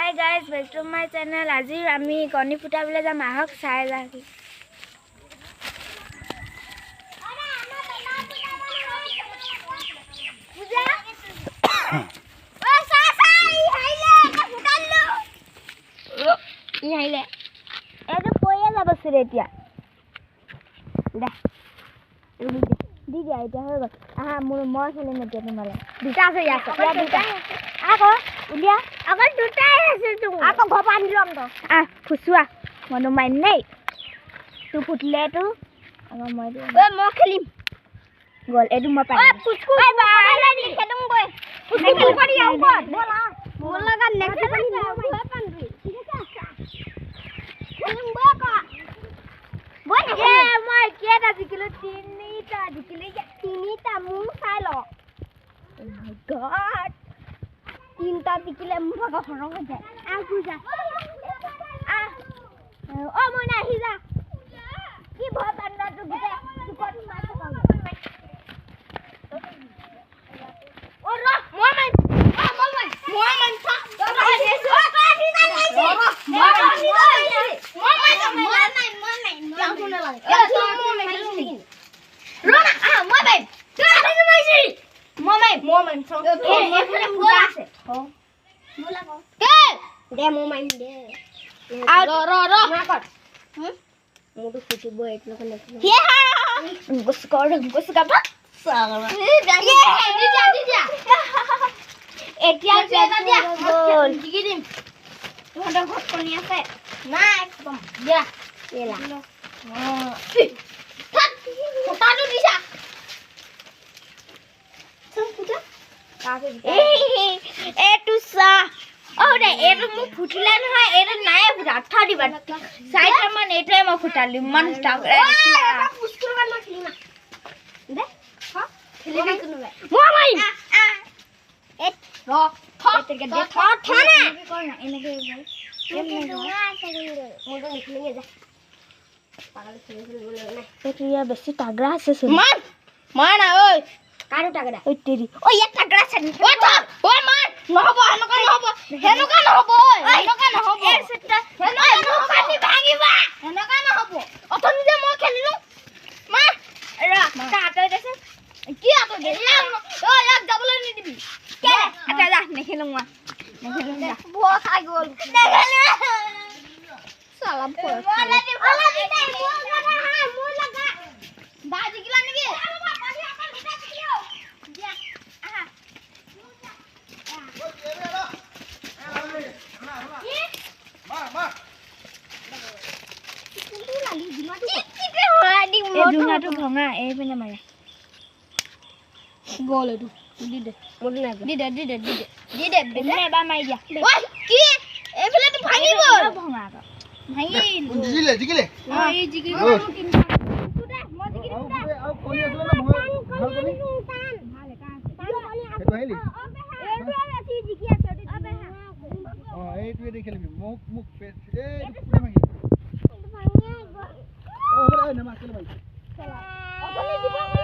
Hi guys, welcome to my channel. আজি আমি কনি ফুটাবলে যাম আহক চাই লাগি। পূজা ও সাসাই হাইলে ফুটাললো ই হাইলে এটো পয়ে যাব সরে এতিয়া দা দি দিয়া এতিয়া হৈ গল আহা মোৰ মই খেলে নেতিয়া তোমালে দুটা আছে ইয়াত ইয়া দুটা আকৌ উলিয়া আকৌ দুটাই আছে তুমি আকৌ ঘৰ পানি লম তো ফুসুৱা মনো মাইন নাই তু ফুটলে তো আকৌ মই ঐ মই খেলিম গল এদু মই পানি ফুসু বাই বাই খেলুম গৈ ফুসু কৰি আউ কত বলা মোৰ লগা নেক্সট পানি মই পানি ঠিক আছে খেলুম গৈ ক বই এ মই কেটা জিকিলো তিনিটা জিকিলি তিনিটা মুং চাই ল ও মাই গড তিনটা জিকিলে মুখা খৰং হৈ যায় আ পূজা ও মই নাহি যা কি ভয় পান্ডা তো গতে সুকত মাছ পাও ও ৰ মই মান থা এটু সা ও দে এটু মু ফুটিলা নহয় এটু নাই ফুটা থা দিবা সাইডটা মান এটাই মই ফুটালি মান স্টাক দেখিলা পুষ্কুর গান মই খেলিমা দে হ খেলিবি কোন ভাই মই ভাই এ র থ এতে দে থ থ না কি কর না এনেকে ভাই এমনে না আছে কিন্তু মোটো নিখলিঙে যা পাগল খেলি বলে না এটু ইয়া বেশি তাগড়া আছে শুন মান মানা ওই কারো টাগড়া ওই তেরি ওই এক টাগড়া আছে ওই তো ওই মান নহব হেনকা নহব হেনকা নহব হেনকা নহব এর সেটা হেনকা নহব পানি ভাঙিবা হেনকা নহব অতন যে মই খেলিলো মা রা তা আতই দেছে কি আতই দে ও এক যাবলে নি দিবি কে আতা যা নেখেলুম মা নেখেলুম যা বুয়া খাই গল নেখেলু সালাম পড় ওলা দি তাই মু লাগা বাজি গিলা নাকি ভঙা এই পিনে মাৰে গল এটো দি দে মন নাই দি দে বেনে এবাৰ মাৰি দিয়া ওই কি এফালে তো ভাঙি গল ভঙা ভাঙি জিকিলে এই জিকিলে তিনটা তু দে মই জিকিলে আৰু কলি আছিল না ভাল কলি টান ভালে টান সেইটো হেলি এইটো আছে জিকি আছে অবে হা এইটো দেখিলি মুখ পেট এই পুৰা ভাঙি ভাঙি গল ও না মাছ কেলে ভাই অথনি দিব